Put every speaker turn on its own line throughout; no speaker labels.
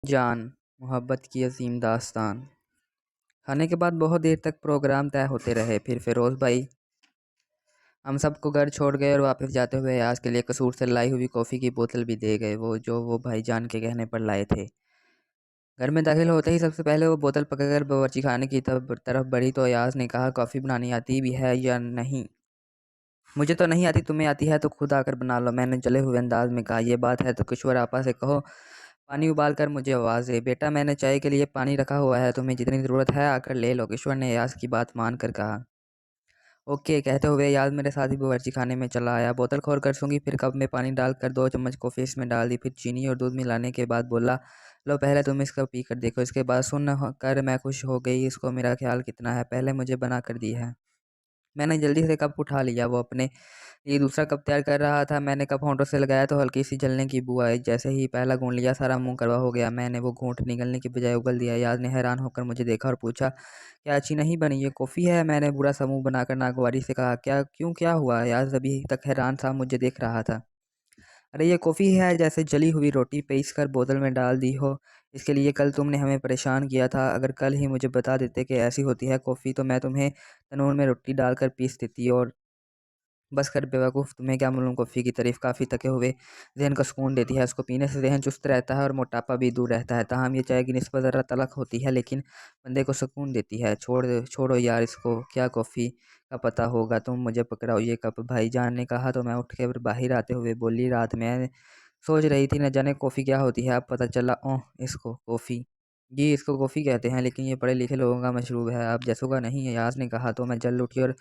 जान, मोहब्बत की अजीम दास्तान। खाने के बाद बहुत देर तक प्रोग्राम तय होते रहे। फिर फिरोज़ भाई हम सबको घर छोड़ गए और वापस जाते हुए आज के लिए कसूर से लाई हुई कॉफ़ी की बोतल भी दे गए, वो भाईजान के कहने पर लाए थे। घर में दाखिल होते ही सबसे पहले वो बोतल पकड़कर बावर्ची खाने की तरफ बढ़ी तो अयाज ने कहा, कॉफ़ी बनानी आती भी है या नहीं? मुझे तो नहीं आती, तुम्हें आती है तो खुद आकर बना लो, मैंने जले हुए अंदाज में कहा। यह बात है तो किशोर आपा से कहो पानी उबाल कर मुझे आवाज़ दे। बेटा मैंने चाय के लिए पानी रखा हुआ है, तुम्हें जितनी ज़रूरत है आकर ले लो, किशोर ने अयाज की बात मान कर कहा। ओके कहते हुए अयाज मेरे साथ ही बावर्ची खाने में चला आया। बोतल खोल कर सूंघी, फिर कप में पानी डालकर 2 चम्मच कॉफ़ी इसमें डाल दी, फिर चीनी और दूध मिलाने के बाद बोला, लो पहले तुम इसका पी कर देखो। इसके बाद सुन कर मैं खुश हो गई, इसको मेरा ख्याल कितना है, पहले मुझे बना कर दी है। मैंने जल्दी से कप उठा लिया। वो अपने लिए दूसरा कप तैयार कर रहा था। मैंने कप होंठों से लगाया तो हल्की सी जलने की बू आई। जैसे ही पहला घूंट लिया सारा मुंह कड़वा हो गया। मैंने वो घूंट निगलने की बजाय उगल दिया। याद ने हैरान होकर मुझे देखा और पूछा, क्या अच्छी नहीं बनी? ये कॉफ़ी है? मैंने बुरा सा मुंह बनाकर नागवारी से कहा। क्या हुआ? याद अभी तक हैरान था, मुझे देख रहा था। अरे ये कॉफ़ी है जैसे जली हुई रोटी पीस कर बोतल में डाल दी हो। इसके लिए कल तुमने हमें परेशान किया था। अगर कल ही मुझे बता देते कि ऐसी होती है कॉफ़ी तो मैं तुम्हें तनूर में रोटी डालकर पीस देती। और बस कर बेवकूफ़, तुम्हें क्या मालूम कॉफ़ी की तारीफ़ काफ़ी थके हुए ज़हन को सुकून देती है। उसको पीने से ज़हन चुस्त रहता है और मोटापा भी दूर रहता है। ताहम ये चाय की निस्बत ज़रा तलख होती है लेकिन बंदे को सुकून देती है। छोड़ो यार इसको, क्या कॉफ़ी का पता होगा, तुम मुझे पकड़ाओ ये कप। भाईजान ने कहा तो मैं उठ के बाहर आते हुए बोली, रात में सोच रही थी न जाने कॉफ़ी क्या होती है, अब पता चला। ओह इसको कॉफ़ी, जी इसको कॉफ़ी कहते हैं, लेकिन ये पढ़े लिखे लोगों का मशरूब है, आप जैसों का नहीं है। अयाज ने कहा तो मैं जल्द उठी और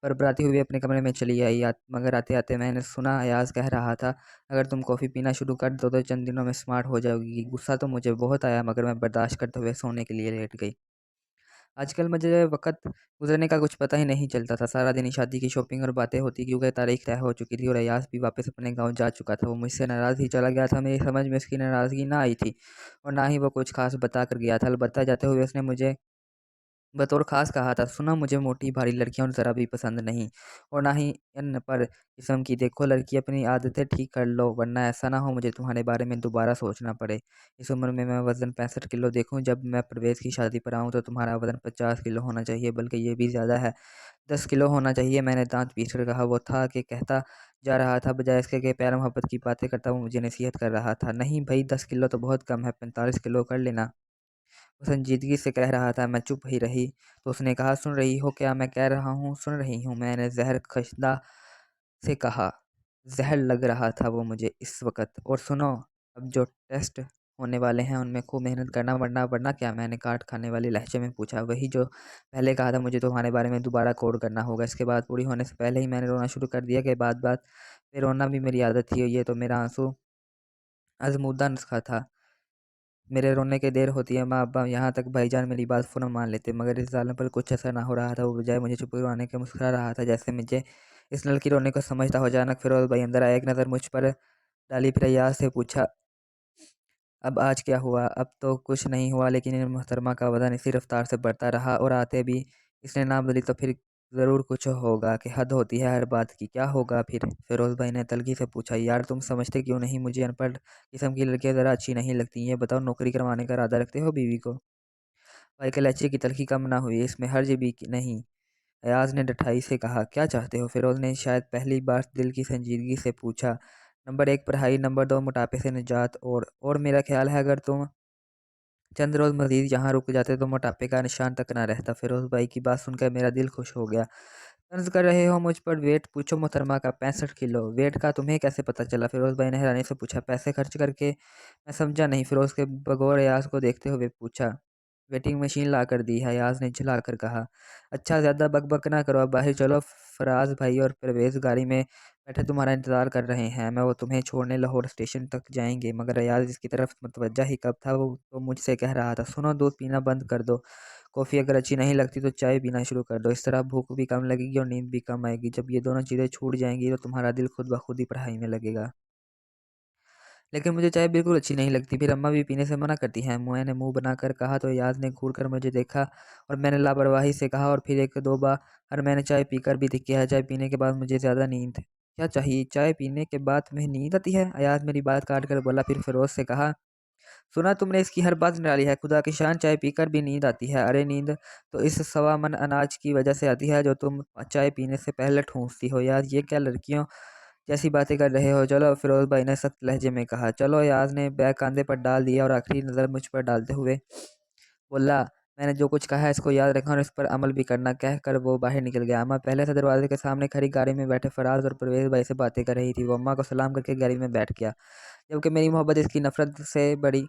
बरबराती हुई अपने कमरे में चली आई। मगर आते आते मैंने सुना अयाज कह रहा था, अगर तुम कॉफ़ी पीना शुरू कर दो तो चंद दिनों में स्मार्ट हो जाओगी। गुस्सा तो मुझे बहुत आया मगर मैं बर्दाश्त करते हुए सोने के लिए लेट गई। आजकल मुझे वक़्त गुज़रने का कुछ पता ही नहीं चलता था। सारा दिन शादी की शॉपिंग और बातें होती क्योंकि तारीख तय हो चुकी थी और अय्याज़ भी वापस अपने गाँव जा चुका था। वो मुझसे नाराज़ ही चला गया था। मेरी समझ में उसकी नाराज़गी ना आई थी और ना ही वो कुछ ख़ास बता कर गया था। अलबत्ता जाते हुए उसने मुझे बतौर ख़ास कहा था, सुना मुझे मोटी भारी लड़कियाँ और ज़रा भी पसंद नहीं और ना ही इन पर किस्म की। देखो लड़की अपनी आदतें ठीक कर लो वरना ऐसा ना हो मुझे तुम्हारे बारे में दोबारा सोचना पड़े। इस उम्र में मैं वज़न 65 किलो देखूँ, जब मैं परवेज़ की शादी पर आऊँ तो तुम्हारा वज़न 50 किलो होना चाहिए, बल्कि ये भी ज़्यादा है, 10 किलो होना चाहिए। मैंने दाँत पीस कर कहा। वो था कि कहता जा रहा था, बजाय इसके कि प्यार मोहब्बत की बातें करता वो मुझे नसीहत कर रहा था। नहीं भई 10 किलो तो बहुत कम है, 45 किलो कर लेना। वो संजीदगी से कह रहा था। मैं चुप ही रही तो उसने कहा, सुन रही हो क्या मैं कह रहा हूँ? सुन रही हूँ, मैंने ज़हर खशदा से कहा। ज़हर लग रहा था वो मुझे इस वक़्त। और सुनो, अब जो टेस्ट होने वाले हैं उनमें खूब मेहनत करना, वरना क्या? मैंने काट खाने वाले लहजे में पूछा। वही जो पहले कहा था, मुझे तुम्हारे बारे में दोबारा कोड करना होगा। इसके बाद पूरी होने से पहले ही मैंने रोना शुरू कर दिया कि बात-बात पे रोना भी मेरी आदत थी। ये तो मेरा आंसू आज़मूदा नुस्खा था। मेरे रोने की देर होती है, माँ-अब्बा यहाँ तक भाईजान मेरी बात फ़ौरन मान लेते, मगर इस ज़ालिम पर कुछ असर ना हो रहा था। वो बजाय मुझे चुपड़वाने के मुस्कुरा रहा था, जैसे मुझे इस लड़की रोने को समझता हो। अचानक फिरोज़ भाई अंदर आए, एक नज़र मुझ पर डाली, फिर अय्याज़ से पूछा, अब आज क्या हुआ? अब तो कुछ नहीं हुआ, लेकिन इन मोहतरमा का वज़न इसी रफ़्तार से बढ़ता रहा और आते भी इसने ना बदली तो फिर ज़रूर कुछ होगा कि हद होती है हर बात की। क्या होगा फिर? फिरोज़ भाई ने तल्ख़ी से पूछा। यार तुम समझते क्यों नहीं? मुझे अनपढ़ किस्म की लड़कियाँ ज़रा अच्छी नहीं लगती। ये बताओ, नौकरी करवाने का इरादा रखते हो बीवी को? भाई के लहजे की तल्ख़ी कम ना हुई। इसमें हर्ज भी नहीं, अयाज़ ने डठाई से कहा। क्या चाहते हो? फिरोज़ ने शायद पहली बार दिल की संजीदगी से पूछा। नंबर 1 पढ़ाई, नंबर 2 मोटापे से निजात और मेरा ख़्याल है अगर तुम चंद रोज़ मज़ीद यहाँ रुक जाते तो मोटापे का निशान तक ना रहता। फिरोज़ भाई की बात सुनकर मेरा दिल खुश हो गया। तंज़ कर रहे हो मुझ पर? वेट पूछो मोहतरमा का, 65 किलो। वेट का तुम्हें कैसे पता चला? फिरोज़ भाई ने हैरानी से पूछा। पैसे खर्च करके? मैं समझा नहीं। फिरोज़ के बगौर अयाज़ को देखते हुए पूछा। वेटिंग मशीन ला कर दी है, अयाज़ ने झुला कर कहा। अच्छा ज़्यादा बक-बक ना करो, अब बाहर चलो। फराज भाई और परवेज़ गाड़ी में बैठे तुम्हारा इंतज़ार कर रहे हैं। मैं वो तुम्हें छोड़ने लाहौर स्टेशन तक जाएँगे। मगर अयाज़ जिसकी तरफ मुतवज्जा ही कब था वो तो मुझसे कह रहा था, सुनो दूध पीना बंद कर दो। कॉफ़ी अगर अच्छी नहीं लगती तो चाय पीना शुरू कर दो। इस तरह भूख भी कम लगेगी और नींद भी कम आएगी। जब ये दोनों चीज़ें छूट जाएँगी तो तुम्हारा दिल खुद ब खुद ही पढ़ाई में लगेगा। लेकिन मुझे चाय बिल्कुल अच्छी नहीं लगती, फिर अम्मा भी पीने से मना करती हैं। मैंने मुँह बनाकर कहा तो अयाज़ ने घूर कर मुझे देखा और मैंने लापरवाही से कहा, और फिर 1-2 बार मैंने चाय पीकर भी देखी है। चाय पीने के बाद मुझे ज़्यादा नींद क्या चाहिए? चाय पीने के बाद तुम्हें नींद आती है? अयाज़ मेरी बात काट कर बोला, फिर फ़िरोज़ से कहा, सुना तुमने इसकी हर बात निराली है, खुदा की शान, चाय पीकर भी नींद आती है। अरे नींद तो इस सवा मन अनाज की वजह से आती है जो तुम चाय पीने से पहले ठूंसती हो। यार ये क्या लड़कियों जैसी बातें कर रहे हो। चलो, फिरोज भाई ने सख्त लहजे में कहा। चलो, याज ने बैग कंधे पर डाल दिया और आखिरी नज़र मुझ पर डालते हुए बोला, मैंने जो कुछ कहा है इसको याद रखना और इस पर अमल भी करना। कहकर वो बाहर निकल गया। अम्मा पहले से दरवाजे के सामने खड़ी गाड़ी में बैठे फराज और परवेज भाई से बातें कर रही थी। वो अम्मा को सलाम करके गाड़ी में बैठ गया, जबकि मेरी मोहब्बत इसकी नफरत से बड़ी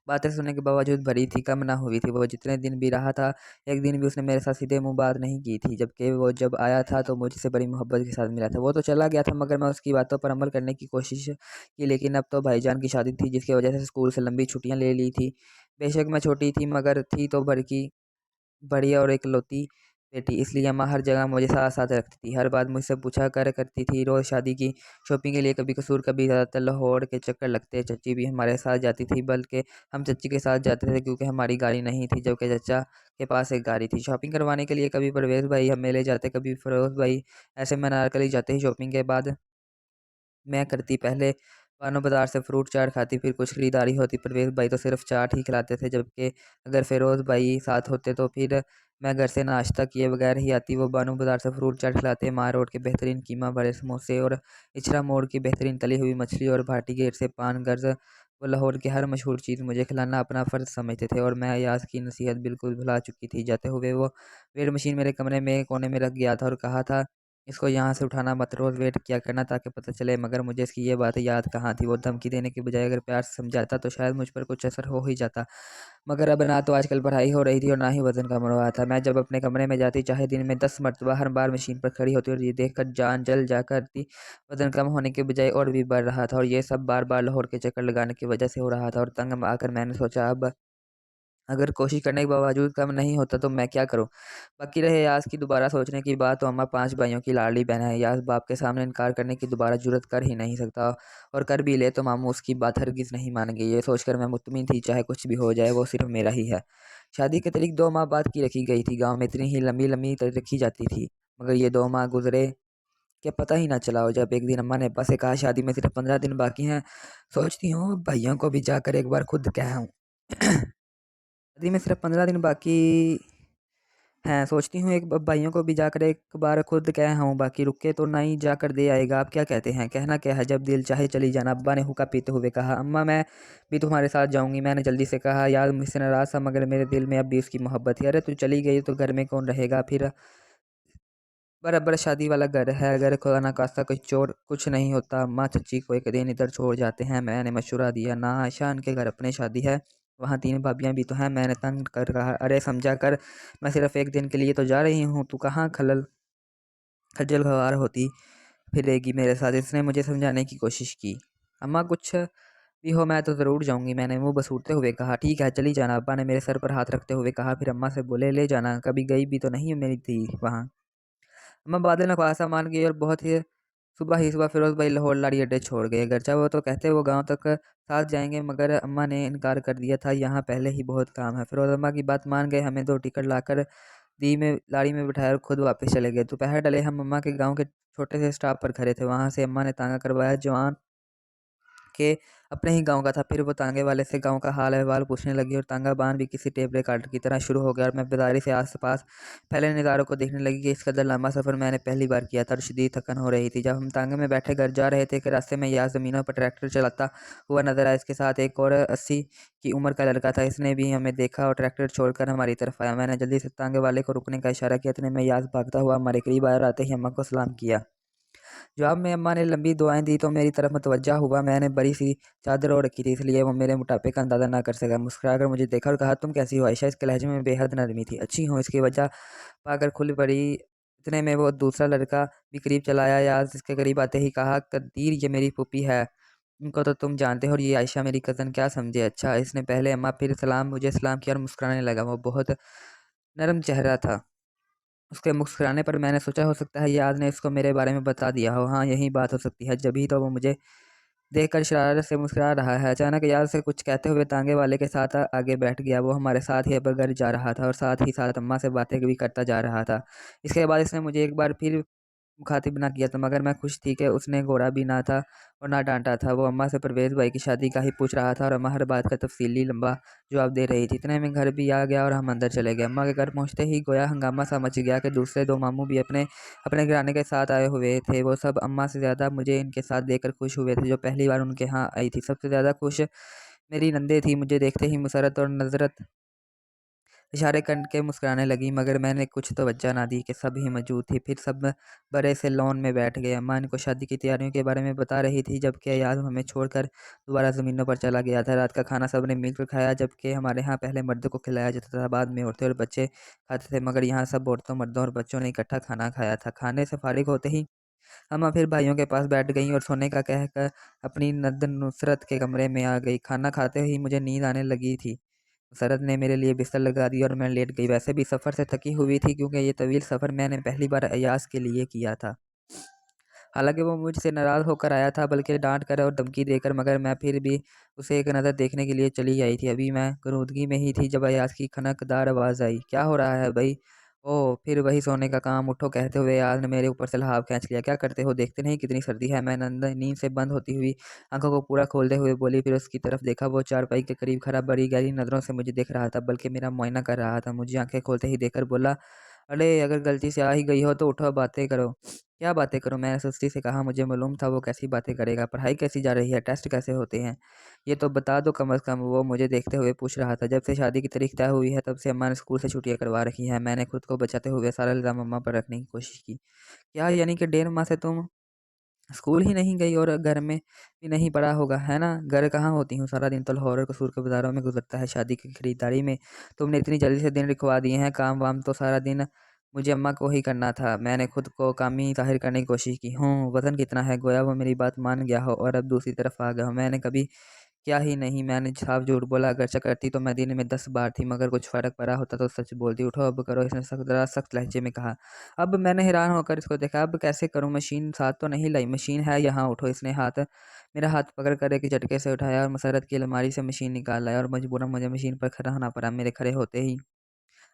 बातें सुनने के बावजूद भरी थी, कम ना हुई थी। वो जितने दिन भी रहा था, एक दिन भी उसने मेरे साथ सीधे मुंह बात नहीं की थी, जबकि वो जब आया था तो मुझसे बड़ी मोहब्बत के साथ मिला था। वो तो चला गया था, मगर मैं उसकी बातों पर अमल करने की कोशिश की। लेकिन अब तो भाईजान की शादी थी, जिसकी वजह से स्कूल से लंबी छुट्टियां ले ली थी। बेशक मैं छोटी थी, मगर थी तो भर की बढ़िया और इकलौती बेटी, इसलिए अम्मा हर जगह मुझे साथ साथ रखती थी। हर बात मुझसे पूछा कर करती थी। रोज़ शादी की शॉपिंग के लिए कभी कसूर, कभी ज़्यादातर लाहौर के चक्कर लगते। चच्ची भी हमारे साथ जाती थी, बल्कि हम चच्ची के साथ जाते थे क्योंकि हमारी गाड़ी नहीं थी, जबकि चचा के पास एक गाड़ी थी। शॉपिंग करवाने के लिए कभी परवेज़ भाई हमें ले जाते, कभी फिरोज़ भाई। ऐसे में अनारकली जाते ही शॉपिंग के बाद मैं करती। पहले पानो बाजार से फ्रूट चाट खाती, फिर कुछ खरीदारी होती। परवेज भाई तो सिर्फ चाट ही खिलाते थे, जबकि अगर फिरोज़ भाई साथ होते तो फिर मैं घर से नाश्ता किए बगैर ही आती। वो बानो बाजार से फ्रूट चाट खिलाते, माँ रोड के बेहतरीन कीमा भरे समोसे और इचरा मोड़ की बेहतरीन तली हुई मछली और भाटी गेट से पान गर्ज। वो लाहौर की हर मशहूर चीज़ मुझे खिलाना अपना फ़र्ज समझते थे, और मैं अयाज की नसीहत बिल्कुल भुला चुकी थी। जाते हुए वो वेट मशीन मेरे कमरे में कोने में रख गया था और कहा था, इसको यहाँ से उठाना मत, रोज़ वेट किया करना ताकि पता चले। मगर मुझे इसकी ये बात याद कहाँ थी। वो धमकी देने की बजाय अगर प्यार से समझाता तो शायद मुझ पर कुछ असर हो ही जाता। मगर अब ना तो आजकल पढ़ाई हो रही थी और ना ही वज़न कम हो रहा था। मैं जब अपने कमरे में जाती, चाहे दिन में 10 मरतबा, हर बार मशीन पर खड़ी होती और ये देखकर जान जल जा करती, वज़न कम होने के बजाय और भी बढ़ रहा था। और ये सब बार बार लाहौर के चक्कर लगाने की वजह से हो रहा था। और तंग आकर मैंने सोचा, अब अगर कोशिश करने के बावजूद कम नहीं होता तो मैं क्या करूं। बाकी रहे यास की दोबारा सोचने की बात, तो अम्मा 5 भाइयों की लाडली बहन है। यास बाप के सामने इनकार करने की दोबारा जुर्रत कर ही नहीं सकता, और कर भी ले तो मामू उसकी बात हरगिज़ नहीं मानेंगे। ये सोचकर मैं मुतमिन थी, चाहे कुछ भी हो जाए वो सिर्फ मेरा ही है। शादी की तारीख 2 माह बाद की रखी गई थी। गाँव में इतनी ही लंबी लंबी रखी जाती थी, मगर ये 2 माह गुजरे क्या पता ही ना चला। और जब एक दिन अम्मा ने अब्बा से कहा, शादी में सिर्फ 15 दिन बाकी हैं, सोचती हूँ भाइयों को भी जाकर एक बार खुद कह आऊं। शादी में सिर्फ 15 दिन बाकी हैं, सोचती हूँ एक भाइयों को भी जाकर एक बार खुद कह आऊँ, बाकी रुके तो नहीं जाकर दे आएगा। आप क्या कहते हैं? कहना क्या है, जब दिल चाहे चली जाना, अब्बा ने हुक्का पीते हुए कहा। अम्मा मैं भी तुम्हारे साथ जाऊंगी, मैंने जल्दी से कहा। यार मुझसे नाराज़ था, मगर मेरे दिल में अब भी उसकी मोहब्बत थी। अरे तू चली गई तो घर में कौन रहेगा फिर? बराबर शादी वाला घर है, अगर खुदा ना खास्ता कोई चोर कुछ नहीं होता, अम्मा चच्ची को एक दिन इधर छोड़ जाते हैं। मैंने मशवरा दिया, ना आयशा, इनके घर अपने शादी है, वहाँ 3 भाभियाँ भी तो हैं। मैंने तंग कर कहा, अरे समझा कर, मैं सिर्फ एक दिन के लिए तो जा रही हूँ, तू कहाँ खज्जल खवार होती फिरेगी मेरे साथ। इसने मुझे समझाने की कोशिश की। अम्मा कुछ भी हो मैं तो ज़रूर जाऊंगी, मैंने मुंह बसूरते हुए कहा। ठीक है चली जाना, अब्बा ने मेरे सर पर हाथ रखते हुए कहा। फिर अम्मा से बोले, ले जाना, कभी गई भी तो नहीं मेरी थी वहाँ। अम्मा बादल नवासा मान गई और बहुत ही सुबह फिरोज भाई लाहौर लाड़ी अड्डे छोड़ गए। गर्चा वो तो कहते वो गांव तक साथ जाएंगे, मगर अम्मा ने इनकार कर दिया था, यहाँ पहले ही बहुत काम है। फिरोज अम्मा की बात मान गए, हमें 2 टिकट लाकर दी में लाड़ी में बिठाया और खुद वापस चले गए। दोपहर डले हम अम्मा के गाँव के छोटे से स्टॉप पर खड़े थे। वहाँ से अम्मा ने तांगा करवाया, जवान के अपने ही गांव का था। फिर वो तांगे वाले से गांव का हाल अहवाल पूछने लगी, और तांगा बांध भी किसी टेप रिकॉर्डर की तरह शुरू हो गया। और मैं बेदारी से आस पास फैले नज़ारों को देखने लगी कि इस कदर लंबा सफ़र मैंने पहली बार किया था, और शदीद थकन हो रही थी। जब हम तांगे में बैठे घर जा रहे थे कि रास्ते में यार ज़मीनों पर ट्रैक्टर चलाता हुआ नजर आया। इसके साथ एक और 80 की उम्र का लड़का था। इसने भी हमें देखा और ट्रैक्टर छोड़कर हमारी तरफ आया। मैंने जल्दी से तांगे वाले को रुकने का इशारा किया। इतने में यास भागता हुआ हमारे करीब आया और आते ही अम्मा को सलाम किया। जवाब में अम्मा ने लंबी दुआएं दी तो मेरी तरफ मुतवज्जा हुआ। मैंने बड़ी सी चादर ओढ़ रखी थी, इसलिए वो मेरे मोटापे का अंदाजा ना कर सका। मुस्कुराकर मुझे देखा और कहा, तुम कैसी हो आयशा? इसके लहजे में बेहद नरमी थी। अच्छी हूँ, इसकी वजह पाकर खुल पड़ी। इतने में वो दूसरा लड़का भी करीब चला आया। यार इसके करीब आते ही कहा, कदीर ये मेरी फूफी है, इनको तो तुम जानते हो, और ये आयशा मेरी कज़न, क्या समझे? अच्छा। इसने पहले अम्मा फिर मुझे सलाम किया और मुस्कुराने लगा। वो बहुत नरम चेहरा था। उसके मुस्कुराने पर मैंने सोचा, हो सकता है याद ने इसको मेरे बारे में बता दिया हो। हाँ यही बात हो सकती है, जभी तो वो मुझे देखकर शरारत से मुस्कुरा रहा है। अचानक याद से कुछ कहते हुए तांगे वाले के साथ आगे बैठ गया। वो हमारे साथ ही अब घर जा रहा था और साथ ही साथ अम्मा से बातें भी करता जा रहा था। इसके बाद इसने मुझे एक बार फिर मुखातिब ना किया था, मगर मैं खुश थी कि उसने घोड़ा भी ना था और ना डांटा था। वो अम्मा से परवेज़ भाई की शादी का ही पूछ रहा था और अम्मा हर बात का तफसीली लंबा जवाब दे रही थी। इतने में घर भी आ गया और हम अंदर चले गए। अम्मा के घर पहुंचते ही गोया हंगामा सा मच गया कि दूसरे दो मामू भी अपने अपने घराने के साथ आए हुए थे। वो सब अम्मा से ज़्यादा मुझे इनके साथ देखकर खुश हुए थे, जो पहली बार उनके यहाँ आई थी। सबसे ज़्यादा खुश मेरी नंदे थी। मुझे देखते ही मुसरत और नजरत इशारे करके मुस्कुराने लगी, मगर मैंने कुछ तवज्जो ना दी कि सब ही मौजूद थी। फिर सब बड़े से लॉन में बैठ गए। अम्मा इनको शादी की तैयारियों के बारे में बता रही थी, जबकि अयाज हमें छोड़कर दोबारा ज़मीनों पर चला गया था। रात का खाना सब ने मिलकर खाया, जबकि हमारे यहाँ पहले मर्दों को खिलाया जाता था, बाद में औरतें और बच्चे खाते थे, मगर यहाँ सब औरतों, मर्दों और बच्चों ने इकट्ठा खाना खाया था। खाने से फारिग होते ही अम्मा फिर भाइयों के पास बैठ गईं और सोने का कहकर अपनी नद्द नुसरत के कमरे में आ गई। खाना खाते ही मुझे नींद आने लगी थी। सरद ने मेरे लिए बिस्तर लगा दिया और मैं लेट गई। वैसे भी सफ़र से थकी हुई थी, क्योंकि ये तवील सफ़र मैंने पहली बार अयाज के लिए किया था। हालांकि वो मुझसे नाराज़ होकर आया था, बल्कि डांट कर और धमकी देकर, मगर मैं फिर भी उसे एक नज़र देखने के लिए चली आई थी। अभी मैं गरूदगी में ही थी जब अयाज की खनकदार आवाज़ आई, क्या हो रहा है भाई? ओह, फिर वही सोने का काम, उठो कहते हुए अयाज ने मेरे ऊपर से लहाफ खींच लिया। क्या करते हो, देखते नहीं कितनी सर्दी है? मैं नींद से बंद होती हुई आंखों को पूरा खोलते हुए बोली। फिर उसकी तरफ देखा। वो चारपाई के करीब खड़ा बड़ी गहरी नज़रों से मुझे देख रहा था, बल्कि मेरा मुआयना कर रहा था। मुझे आंखें खोलते ही देखकर बोला, अरे अगर गलती से आ ही गई हो तो उठो, बातें करो। क्या बातें करो, मैंने सुस्ती से कहा। मुझे मालूम था वो कैसी बातें करेगा। पढ़ाई कैसी जा रही है, टेस्ट कैसे होते हैं, ये तो बता दो कम अज़ कम। वो मुझे देखते हुए पूछ रहा था। जब से शादी की तारीख तय हुई है, तब से अम्मा ने स्कूल से छुट्टियां करवा रखी हैं। मैंने खुद को बचाते हुए सारा इल्ज़ाम अम्मा पर रखने की कोशिश की। क्या यानी कि 1.5 माह से तुम स्कूल ही नहीं गई और घर में भी नहीं पड़ा होगा, है ना? घर कहाँ होती हूँ, सारा दिन तो लाहौर और कसूर के बाज़ारों में गुजरता है, शादी की खरीदारी में। तुमने इतनी जल्दी से दिन लिखवा दिए हैं, काम वाम तो सारा दिन मुझे अम्मा को ही करना था। मैंने खुद को कामी ज़ाहिर करने की कोशिश की। वज़न कितना है? गोया वो मेरी बात मान गया हो और अब दूसरी तरफ आ गया हो। मैंने कभी क्या ही नहीं, मैंने साफ झूठ बोला। अगर करती तो मैं दिन में 10 बार थी, मगर कुछ फ़र्क पड़ा होता तो सच बोलती। उठो अब करो, इसने ज़रा सख्त लहजे में कहा। अब मैंने हैरान होकर इसको देखा। अब कैसे करूं, मशीन साथ तो नहीं लाई? मशीन है यहाँ, उठो। इसने मेरा हाथ पकड़ कर एक झटके से उठाया और मसरत की अलमारी से मशीन निकाल लाया और मजबूरन मुझे मशीन पर खड़ा होना पड़ा। मेरे खड़े होते ही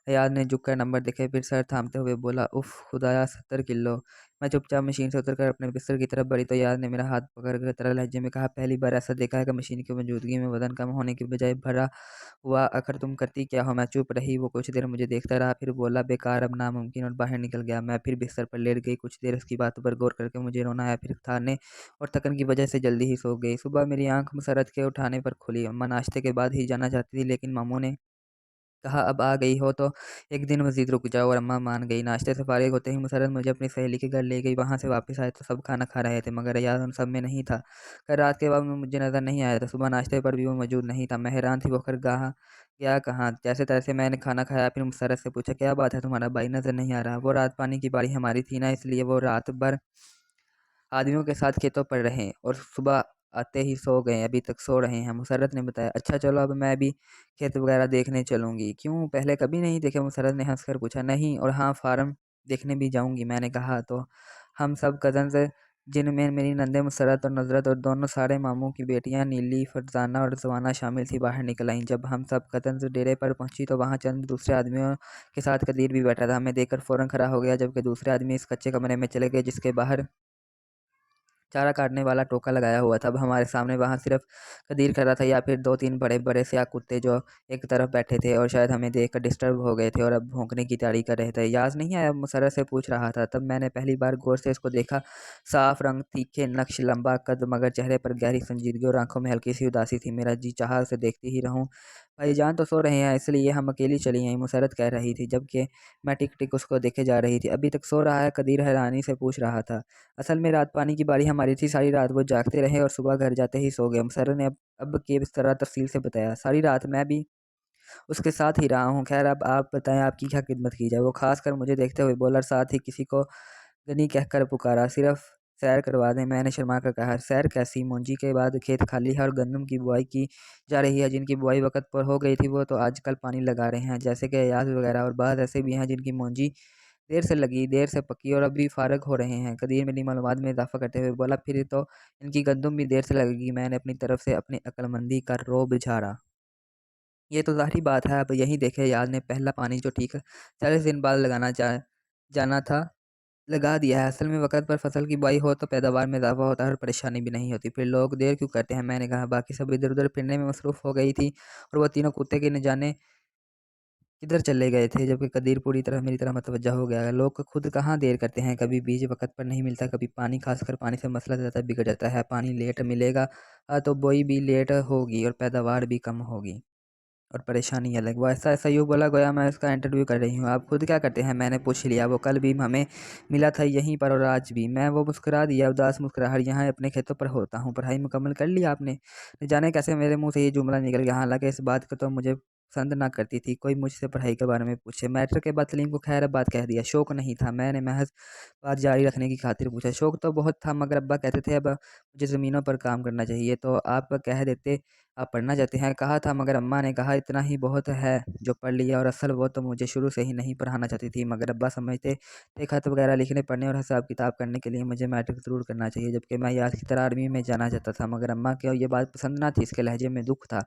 अयाज ने झुककर नंबर देखे, फिर सर थामते हुए बोला, उफ खुदाया, 70 किलो। मैं चुपचाप मशीन से उतरकर अपने बिस्तर की तरफ बढ़ी तो अयाज ने मेरा हाथ पकड़कर तरह लहजे में कहा, पहली बार ऐसा देखा है कि मशीन की मौजूदगी में वजन कम होने की बजाय भरा हुआ। आखिर तुम करती क्या हो? मैं चुप रही। वो कुछ देर मुझे देखता रहा, फिर बोला, बेकार, अब नामुमकिन, और बाहर निकल गया। मैं फिर बिस्तर पर लेट गई। कुछ देर उसकी बातों पर गौर करके मुझे रोना आया, फिर थाने और थकन की वजह से जल्दी ही सो गई। सुबह मेरी आंख मुसरत के उठाने पर खुली। अम्मा नाश्ते के बाद ही जाना चाहती थी, लेकिन मामू ने कहा, अब आ गई हो तो एक दिन मज़ीद रुक जाओ, और अम्मा मान गई। नाश्ते से फारिग होते ही मुसरत मुझे अपनी सहेली के घर ले गई। वहाँ से वापस आए तो सब खाना खा रहे थे, मगर याद उन सब में नहीं था। कल रात के बाद में मुझे नज़र नहीं आया था। सुबह नाश्ते पर भी वो मौजूद नहीं था। मैं हैरान थी, वो खर गया गया कहाँ। जैसे तैसे मैंने खाना खाया, फिर मुसरत से पूछा, क्या बात है, तुम्हारा भाई नज़र नहीं आ रहा? वो रात पानी की बारी हमारी थी ना, इसलिए वो रात भर आदमियों के साथ खेतों पर रहे और सुबह आते ही सो गए। अभी तक सो रहे हैं, मुसर्रत ने बताया। अच्छा चलो, अब मैं भी खेत वगैरह देखने चलूँगी। क्यों, पहले कभी नहीं देखे? मुसर्रत ने हंसकर पूछा। नहीं, और हाँ, फार्म देखने भी जाऊँगी, मैंने कहा। तो हम सब कज़न्स, जिनमें मेरी नंदे मुसर्रत और नज़रत और दोनों सारे मामू की बेटियां नीली, फरजाना और जवाना शामिल थी, बाहर निकल आईं। जब हम सब कज़न्स डेरे पर पहुंची तो वहाँ चंद दूसरे आदमियों के साथ कदीर भी बैठा था। हमें देखकर फ़ौरन खड़ा हो गया, जबकि दूसरे आदमी इस कच्चे कमरे में चले गए जिसके बाहर चारा काटने वाला टोका लगाया हुआ था। अब हमारे सामने वहाँ सिर्फ कदीर खड़ा था, या फिर 2-3 बड़े बड़े स्याह कुत्ते जो एक तरफ बैठे थे और शायद हमें देखकर डिस्टर्ब हो गए थे और अब भौंकने की तैयारी कर रहे थे। याद नहीं आया? मुसर्रत से पूछ रहा था। तब मैंने पहली बार गौर से इसको देखा। साफ रंग, तीखे नक्श, लंबा कद, मगर चेहरे पर गहरी संजीदगी और आंखों में हल्की सी उदासी थी। मेरा जी चाहा उसे देखती ही रहूं। भाईजान तो सो रहे हैं, इसलिए हम अकेली चली आई, मुसर्रत कह रही थी, जबकि मैं टिक टिक उसको देखे जा रही थी। अभी तक सो रहा है? कदीर हैरानी से पूछ रहा था। असल में रात पानी की बारी हमारी थी। सारी रात वो जागते रहे और सुबह घर जाते ही सो गए। सर ने अब के इस तरह तफसील से बताया। सारी रात मैं भी उसके साथ ही रहा हूँ। खैर, अब आप बताएं, आपकी क्या खिदमत की जाए? वो खास कर मुझे देखते हुए बोला, साथ ही किसी को गनी कहकर पुकारा, सिर्फ सैर करवा दें। मैंने शर्मा कर कहा, सैर कैसी? मुंजी के बाद खेत खाली है और गंदम की बुआई की जा रही है। जिनकी बुआई वक्त पर हो गई थी वो तो आजकल पानी लगा रहे हैं, जैसे कि अयाज वगैरह, और बाद ऐसे भी हैं जिनकी मुंजी देर से लगी, देर से पकी और अभी फारग हो रहे हैं। कदीर मेरी मालूमात में इजाफा करते हुए बोला, फिर तो इनकी गंदम भी देर से लगेगी। मैंने अपनी तरफ से अपनी अक्लमंदी का रोब झाड़ा। ये तो ज़ाहिर बात है, अब यहीं देखे, याद ने पहला पानी जो ठीक 40 दिन बाद लगाना जाना था, लगा दिया है। असल में वक़्त पर फसल की बुआई हो तो पैदावार में इज़ाफ़ा होता है और परेशानी भी नहीं होती। फिर लोग देर क्यों करते हैं? मैंने कहा, बाकी सब इधर-उधर फिरने में मसरूफ़ हो गई थी और वो तीनों कुत्ते के न जाने किधर चले गए थे, जबकि कदीर पूरी तरह मेरी तरह मतवज्जा हो गया है। लोग खुद कहाँ देर करते हैं, कभी बीज वक़्त पर नहीं मिलता, कभी पानी, ख़ासकर पानी से मसला ज़्यादा बिगड़ जाता है। पानी लेट मिलेगा तो बोई भी लेट होगी और पैदावार भी कम होगी और परेशानी अलग। वो ऐसा-ऐसा यूँ बोला गोया मैं उसका इंटरव्यू कर रही हूँ। आप खुद क्या करते हैं? मैंने पूछ लिया। वो कल भी हमें मिला था यहीं पर और आज भी। मैं वो मुस्कुरा दिया, उदास मुस्कुराहट। यहाँ अपने खेतों पर होता हूँ। पढ़ाई मुकम्मल कर ली आपने? न जाने कैसे मेरे मुँह से ये जुमला निकल गया। हालाँकि इस बात को तो मुझे पसंद ना करती थी, कोई मुझसे पढ़ाई के बारे में पूछे। मैट्रिक के बाद सलीम को खैर बात कह दिया। शौक नहीं था, मैंने महज़ बात जारी रखने की खातिर पूछा। शौक तो बहुत था, मगर अब्बा कहते थे अब मुझे ज़मीनों पर काम करना चाहिए, तो आप कह देते आप पढ़ना चाहते हैं। कहा था, मगर अम्मा ने कहा इतना ही बहुत है जो पढ़ लिया। और असल वो तो मुझे शुरू से ही नहीं पढ़ाना चाहती थी, मगर अब्बा समझते थे खत वगैरह लिखने पढ़ने और हिसाब किताब करने के लिए मुझे मैट्रिक ज़रूर करना चाहिए, जबकि मैं याद की तरह आर्मी में जाना चाहता था। मगर अम्मा को ये बात पसंद ना थी, इसके लहजे में दुख था।